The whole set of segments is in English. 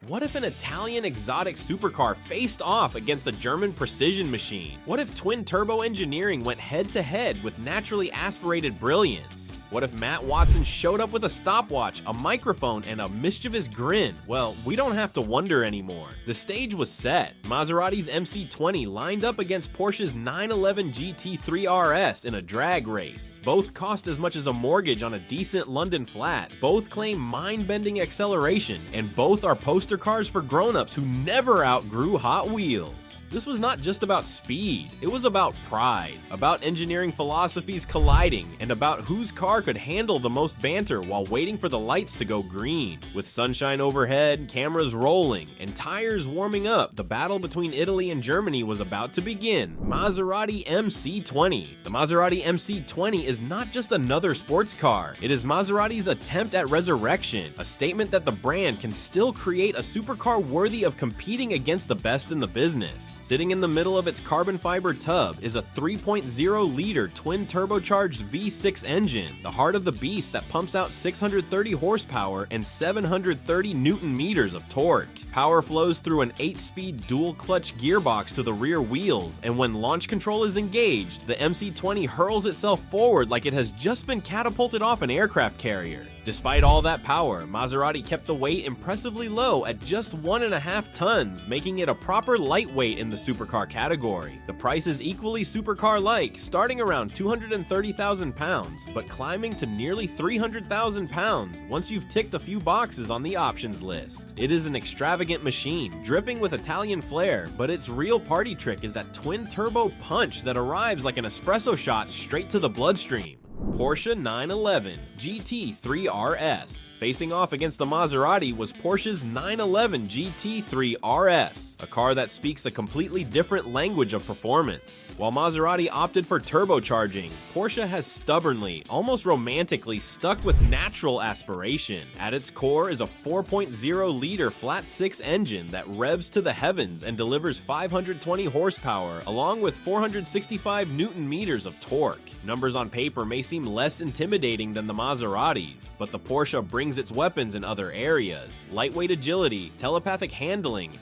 What if an Italian exotic supercar faced off against a German precision machine? What if twin-turbo engineering went head-to-head with naturally aspirated brilliance? What if Matt Watson showed up with a stopwatch, a microphone, and a mischievous grin? Well, we don't have to wonder anymore. The stage was set. Maserati's MC20 lined up against Porsche's 911 GT3 RS in a drag race. Both cost as much as a mortgage on a decent London flat. Both claim mind-bending acceleration, and both are poster cars for grown-ups who never outgrew Hot Wheels. This was not just about speed, it was about pride, about engineering philosophies colliding, and about whose car could handle the most banter while waiting for the lights to go green. With sunshine overhead, cameras rolling, and tires warming up, the battle between Italy and Germany was about to begin. Maserati MC20. The Maserati MC20 is not just another sports car, it is Maserati's attempt at resurrection, a statement that the brand can still create a supercar worthy of competing against the best in the business. Sitting in the middle of its carbon fiber tub is a 3.0-liter twin-turbocharged V6 engine, the heart of the beast that pumps out 630 horsepower and 730 newton-meters of torque. Power flows through an 8-speed dual-clutch gearbox to the rear wheels, and when launch control is engaged, the MC20 hurls itself forward like it has just been catapulted off an aircraft carrier. Despite all that power, Maserati kept the weight impressively low at just 1.5 tons, making it a proper lightweight in the supercar category. The price is equally supercar-like, starting around £230,000, but climbing to nearly £300,000 once you've ticked a few boxes on the options list. It is an extravagant machine, dripping with Italian flair, but its real party trick is that twin-turbo punch that arrives like an espresso shot straight to the bloodstream. Porsche 911 GT3 RS. Facing off against the Maserati was Porsche's 911 GT3 RS, a car that speaks a completely different language of performance. While Maserati opted for turbocharging, Porsche has stubbornly, almost romantically stuck with natural aspiration. At its core is a 4.0-liter flat-six engine that revs to the heavens and delivers 520 horsepower along with 465 newton-meters of torque. Numbers on paper may seem less intimidating than the Maserati's, but the Porsche brings its weapons in other areas. Lightweight agility, telepathic handling,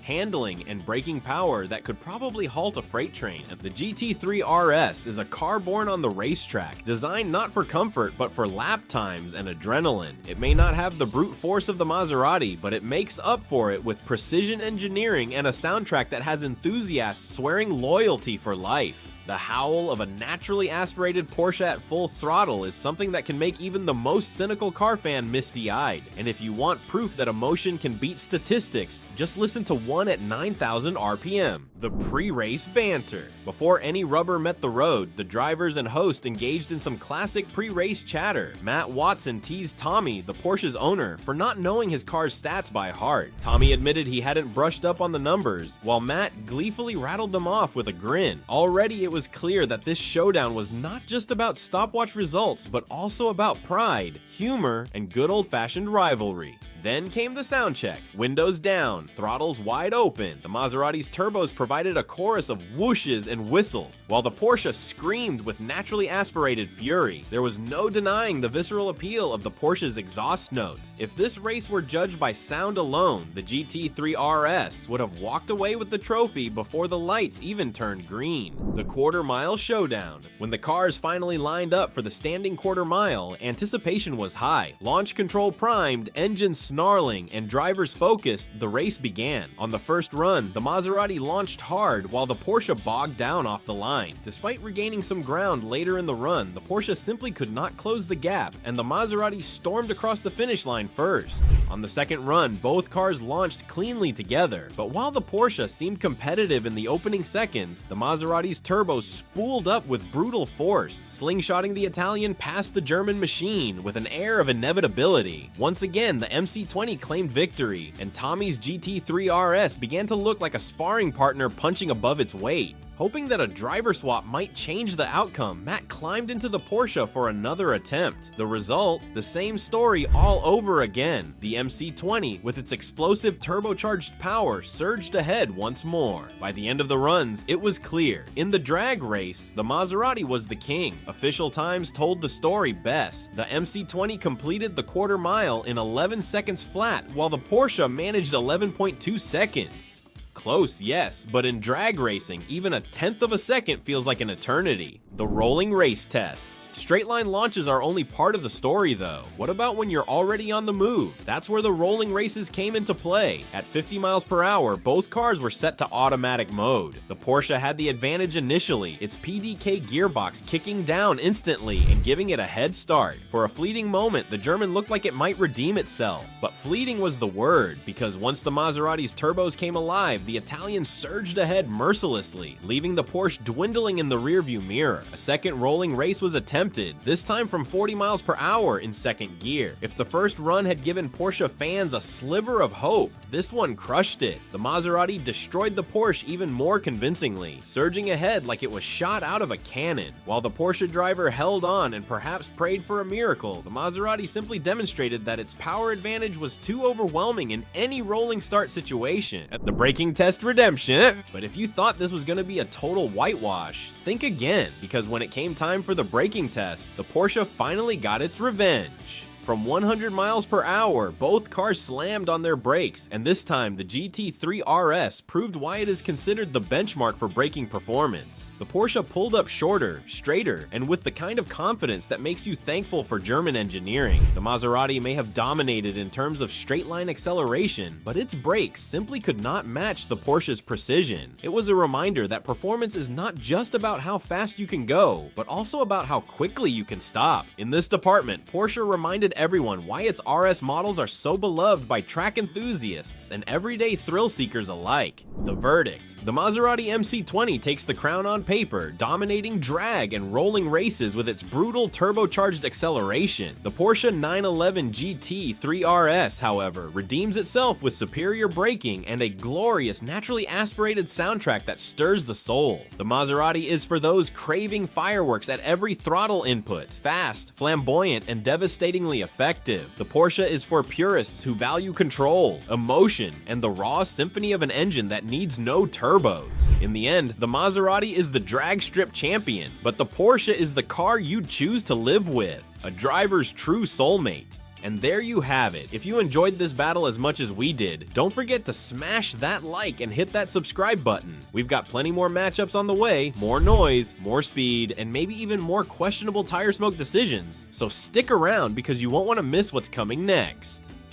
and braking power that could probably halt a freight train. The GT3 RS is a car born on the racetrack, designed not for comfort but for lap times and adrenaline. It may not have the brute force of the Maserati, but it makes up for it with precision engineering and a soundtrack that has enthusiasts swearing loyalty for life. The howl of a naturally aspirated Porsche at full throttle is something that can make even the most cynical car fan misty-eyed. And if you want proof that emotion can beat statistics, just listen to one at 9,000 RPM. The pre-race banter. Before any rubber met the road, the drivers and host engaged in some classic pre-race chatter. Matt Watson teased Tommy, the Porsche's owner, for not knowing his car's stats by heart. Tommy admitted he hadn't brushed up on the numbers, while Matt gleefully rattled them off with a grin. Already it was clear that this showdown was not just about stopwatch results, but also about pride, humor, and good old-fashioned rivalry. Then came the sound check. Windows down, throttles wide open. The Maserati's turbos provided a chorus of whooshes and whistles, while the Porsche screamed with naturally aspirated fury. There was no denying the visceral appeal of the Porsche's exhaust notes. If this race were judged by sound alone, the GT3 RS would have walked away with the trophy before the lights even turned green. The quarter-mile showdown. When the cars finally lined up for the standing quarter mile, anticipation was high. Launch control primed, engines snarling, and drivers focused, the race began. On the first run, the Maserati launched hard while the Porsche bogged down off the line. Despite regaining some ground later in the run, the Porsche simply could not close the gap, and the Maserati stormed across the finish line first. On the second run, both cars launched cleanly together, but while the Porsche seemed competitive in the opening seconds, the Maserati's turbos spooled up with brutal force, slingshotting the Italian past the German machine with an air of inevitability. Once again, the MC20 claimed victory, and Tommy's GT3 RS began to look like a sparring partner punching above its weight. Hoping that a driver swap might change the outcome, Matt climbed into the Porsche for another attempt. The result? The same story all over again. The MC20, with its explosive turbocharged power, surged ahead once more. By the end of the runs, it was clear. In the drag race, the Maserati was the king. Official times told the story best. The MC20 completed the quarter mile in 11 seconds flat, while the Porsche managed 11.2 seconds. Close, yes, but in drag racing, even a tenth of a second feels like an eternity. The rolling race tests. Straight line launches are only part of the story though. What about when you're already on the move? That's where the rolling races came into play. At 50 miles per hour, both cars were set to automatic mode. The Porsche had the advantage initially, its PDK gearbox kicking down instantly and giving it a head start. For a fleeting moment, the German looked like it might redeem itself. But fleeting was the word, because once the Maserati's turbos came alive, the Italian surged ahead mercilessly, leaving the Porsche dwindling in the rearview mirror. A second rolling race was attempted, this time from 40 miles per hour in second gear. If the first run had given Porsche fans a sliver of hope, this one crushed it. The Maserati destroyed the Porsche even more convincingly, surging ahead like it was shot out of a cannon. While the Porsche driver held on and perhaps prayed for a miracle, the Maserati simply demonstrated that its power advantage was too overwhelming in any rolling start situation. At the braking test redemption. But if you thought this was going to be a total whitewash, think again, because when it came time for the braking test, the Porsche finally got its revenge. From 100 miles per hour, both cars slammed on their brakes, and this time the GT3 RS proved why it is considered the benchmark for braking performance. The Porsche pulled up shorter, straighter, and with the kind of confidence that makes you thankful for German engineering. The Maserati may have dominated in terms of straight-line acceleration, but its brakes simply could not match the Porsche's precision. It was a reminder that performance is not just about how fast you can go, but also about how quickly you can stop. In this department, Porsche reminded everyone why its RS models are so beloved by track enthusiasts and everyday thrill seekers alike. The verdict: the Maserati MC20 takes the crown on paper, dominating drag and rolling races with its brutal turbocharged acceleration. The Porsche 911 GT3 RS, however, redeems itself with superior braking and a glorious, naturally aspirated soundtrack that stirs the soul. The Maserati is for those craving fireworks at every throttle input, fast, flamboyant, and devastatingly effective. The Porsche is for purists who value control, emotion, and the raw symphony of an engine that needs no turbos. In the end, the Maserati is the drag strip champion, but the Porsche is the car you'd choose to live with, a driver's true soulmate. And there you have it. If you enjoyed this battle as much as we did, don't forget to smash that like and hit that subscribe button. We've got plenty more matchups on the way, more noise, more speed, and maybe even more questionable tire smoke decisions. So stick around because you won't want to miss what's coming next.